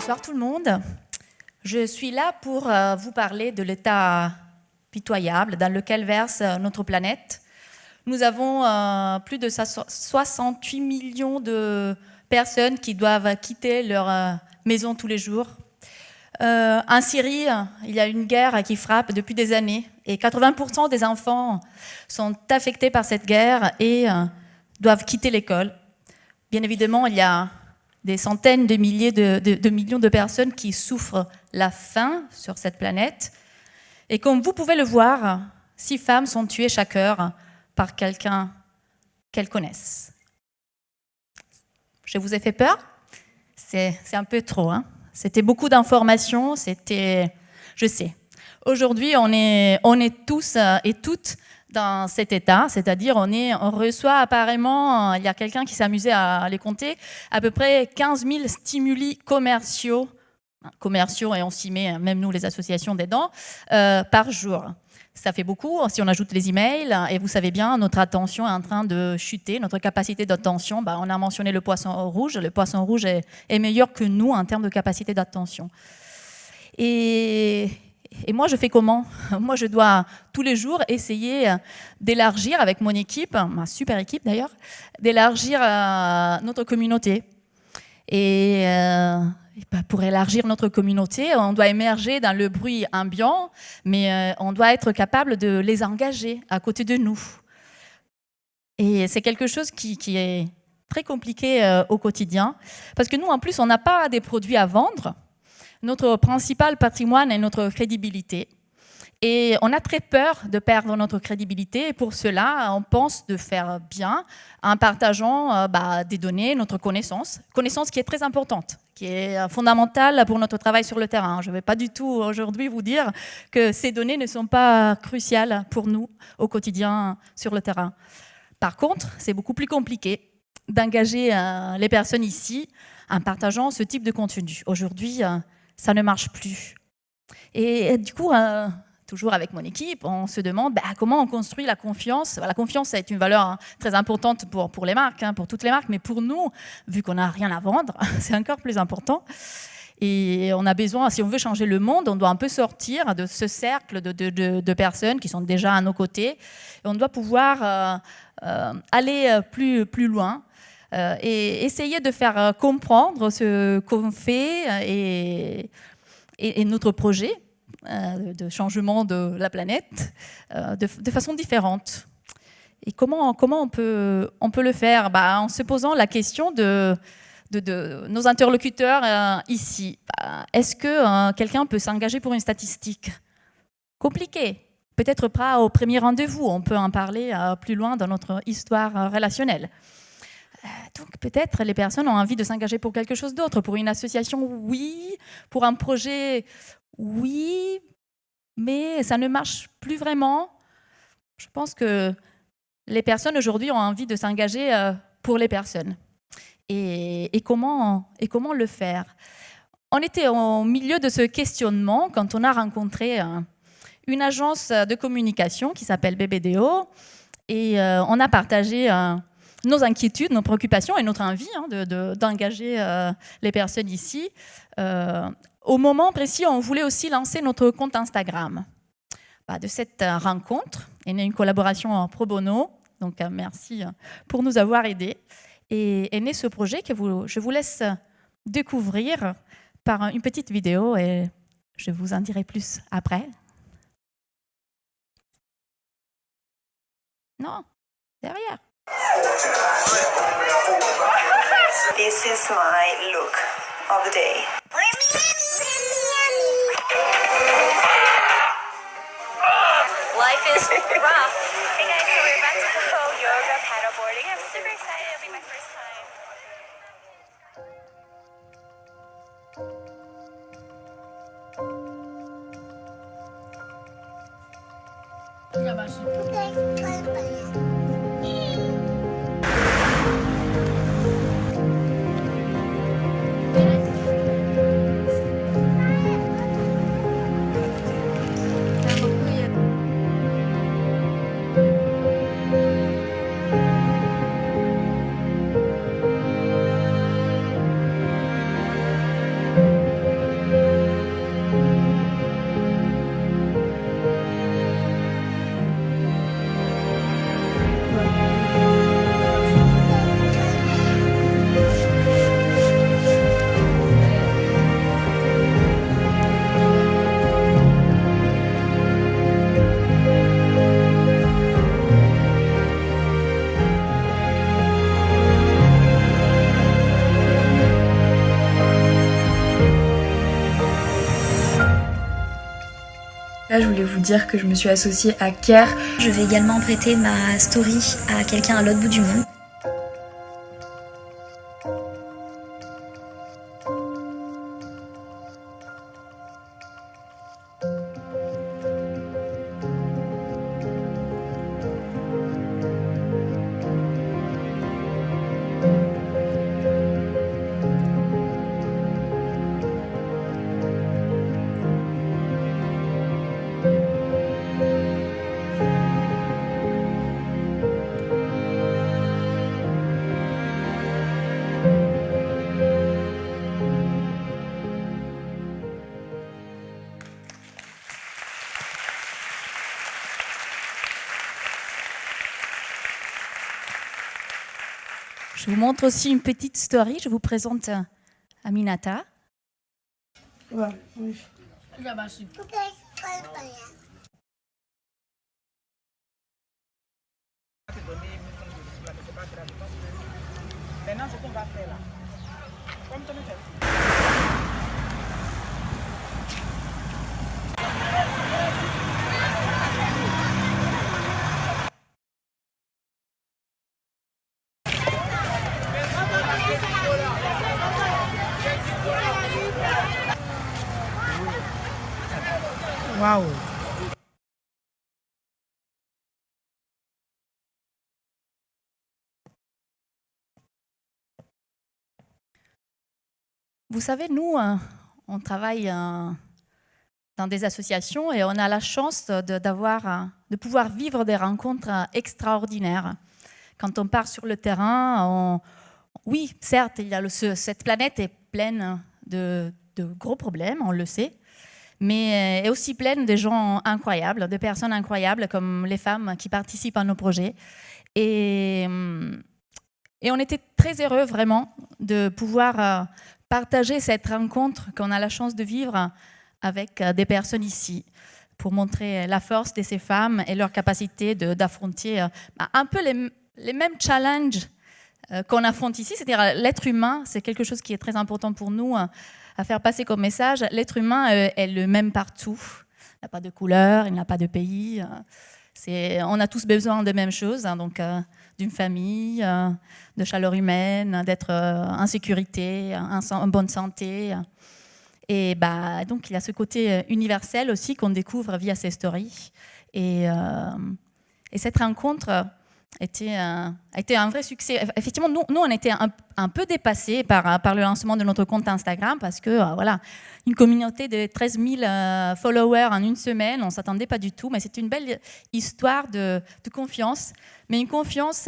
Bonsoir tout le monde. Je suis là pour vous parler de l'état pitoyable dans lequel verse notre planète. Nous avons plus de 68 millions de personnes qui doivent quitter leur maison tous les jours. En Syrie, il y a une guerre qui frappe depuis des années et 80% des enfants sont affectés par cette guerre et doivent quitter l'école. Bien évidemment, il y a des centaines de milliers de millions de personnes qui souffrent la faim sur cette planète. Et comme vous pouvez le voir, 6 femmes sont tuées chaque heure par quelqu'un qu'elles connaissent. Je vous ai fait peur ? C'est un peu trop, hein ? C'était beaucoup d'informations, je sais. Aujourd'hui, on est tous et toutes dans cet état, c'est-à-dire on reçoit apparemment, il y a quelqu'un qui s'est amusé à les compter, à peu près 15 000 stimuli commerciaux, et on s'y met, même nous les associations dedans, par jour. Ça fait beaucoup si on ajoute les emails, et vous savez bien, notre attention est en train de chuter, notre capacité d'attention, on a mentionné le poisson rouge est meilleur que nous en termes de capacité d'attention. Et moi, je fais comment ? Moi, je dois tous les jours essayer d'élargir avec mon équipe, ma super équipe d'ailleurs, d'élargir notre communauté. Et pour élargir notre communauté, on doit émerger dans le bruit ambiant, mais on doit être capable de les engager à côté de nous. Et c'est quelque chose qui est très compliqué au quotidien, parce que nous, en plus, on n'a pas des produits à vendre. Notre principal patrimoine est notre crédibilité. Et on a très peur de perdre notre crédibilité. Et pour cela, on pense de faire bien en partageant des données, notre connaissance qui est très importante, qui est fondamentale pour notre travail sur le terrain. Je ne vais pas du tout aujourd'hui vous dire que ces données ne sont pas cruciales pour nous au quotidien sur le terrain. Par contre, c'est beaucoup plus compliqué d'engager les personnes ici en partageant ce type de contenu. Aujourd'hui, ça ne marche plus. Et du coup, toujours avec mon équipe, on se demande comment on construit la confiance. La confiance est une valeur très importante pour les marques, pour toutes les marques, mais pour nous, vu qu'on n'a rien à vendre, c'est encore plus important. Et on a besoin, si on veut changer le monde, on doit un peu sortir de ce cercle de personnes qui sont déjà à nos côtés. Et on doit pouvoir aller plus loin. Et essayer de faire comprendre ce qu'on fait et notre projet de changement de la planète de façon différente. Et comment on peut le faire ? En se posant la question de nos interlocuteurs ici. Est-ce que quelqu'un peut s'engager pour une statistique ? Compliqué. Peut-être pas au premier rendez-vous. On peut en parler plus loin dans notre histoire relationnelle. Donc peut-être les personnes ont envie de s'engager pour quelque chose d'autre, pour une association, oui, pour un projet, oui, mais ça ne marche plus vraiment. Je pense que les personnes aujourd'hui ont envie de s'engager pour les personnes. Et comment le faire ? On était au milieu de ce questionnement quand on a rencontré une agence de communication qui s'appelle BBDO et on a partagé nos inquiétudes, nos préoccupations et notre envie d'engager les personnes ici. Au moment précis, on voulait aussi lancer notre compte Instagram. De cette rencontre est née une collaboration pro bono, donc merci pour nous avoir aidés. Et est né ce projet que je vous laisse découvrir par une petite vidéo et je vous en dirai plus après. Non, derrière. This is my look of the day. Life is rough. Hey guys, so we're about to go yoga paddleboarding. I'm super excited. It'll be my first time. Là, je voulais vous dire que je me suis associée à Care. Je vais également prêter ma story à quelqu'un à l'autre bout du monde. Je vous montre aussi une petite story. Je vous présente Aminata. Ouais, oui. Maintenant, ce qu'on va faire là, comme tu me fais. Waouh! Vous savez, nous, on travaille dans des associations et on a la chance de pouvoir vivre des rencontres extraordinaires. Quand on part sur le terrain, oui, certes, cette planète est pleine de gros problèmes, on le sait, mais est aussi pleine de gens incroyables, de personnes incroyables comme les femmes qui participent à nos projets. Et on était très heureux vraiment de pouvoir partager cette rencontre qu'on a la chance de vivre avec des personnes ici pour montrer la force de ces femmes et leur capacité d'affronter un peu les mêmes challenges qu'on affronte ici. C'est-à-dire l'être humain, c'est quelque chose qui est très important pour nous à faire passer comme message. L'être humain est le même partout. Il n'a pas de couleur, il n'a pas de pays. On a tous besoin des mêmes choses, hein, donc d'une famille, de chaleur humaine, d'être en sécurité, en bonne santé. Et donc il y a ce côté universel aussi qu'on découvre via ces stories. Et cette rencontre a été un vrai succès. Effectivement, nous on était un peu dépassés par le lancement de notre compte Instagram parce que, voilà, une communauté de 13 000 followers en une semaine, on ne s'attendait pas du tout, mais c'est une belle histoire de confiance, mais une confiance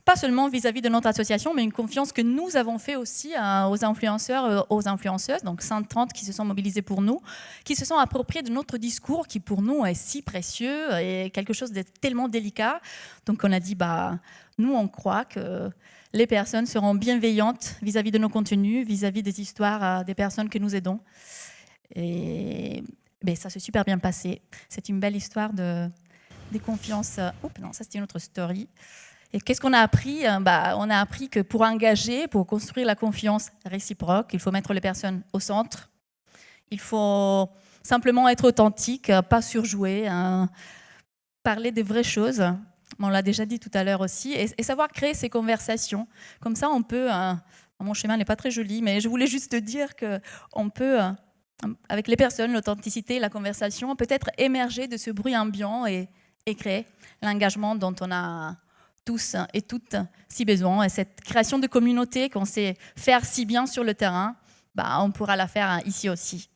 pas seulement vis-à-vis de notre association, mais une confiance que nous avons fait aussi aux influenceurs, aux influenceuses, donc 130 qui se sont mobilisés pour nous, qui se sont appropriés de notre discours qui pour nous est si précieux et quelque chose de tellement délicat. Donc on a dit, nous on croit que les personnes seront bienveillantes vis-à-vis de nos contenus, vis-à-vis des histoires des personnes que nous aidons. Et ça s'est super bien passé. C'est une belle histoire de confiance. Oups, non, ça c'était une autre story. Et qu'est-ce qu'on a appris? On a appris que pour engager, pour construire la confiance réciproque, il faut mettre les personnes au centre. Il faut simplement être authentique, pas surjouer, parler des vraies choses. On l'a déjà dit tout à l'heure aussi. Et savoir créer ces conversations. Comme ça, on peut... mon schéma n'est pas très joli, mais je voulais juste dire qu'on peut, avec les personnes, l'authenticité, la conversation, peut-être émerger de ce bruit ambiant et créer l'engagement dont on a tous et toutes si besoin. Et cette création de communauté qu'on sait faire si bien sur le terrain, on pourra la faire ici aussi.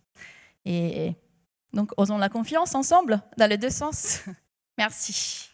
Et donc, osons la confiance ensemble, dans les deux sens. Merci.